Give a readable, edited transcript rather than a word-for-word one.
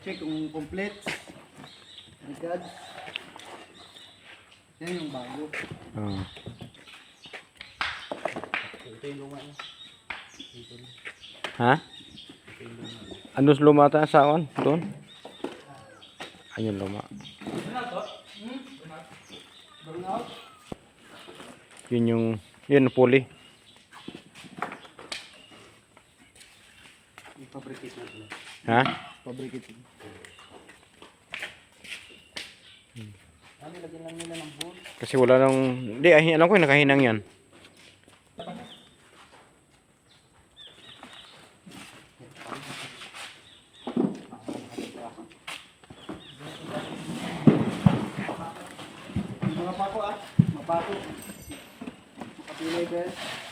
I-check kung complete. My God. Yan yung bago. Oh. Ito yung luma niya. Ha? Ano luma tayo sa on? Doon? Ayun luma. Burnout? Yun puli. Fabricate na sila. Ha? Fabricate. Ano, lagyan lang nila ng bolt. Kasi wala nang... Hindi, alam ko yung nakahinang yan. Mga pako ah. Mapako. Makapilay guys.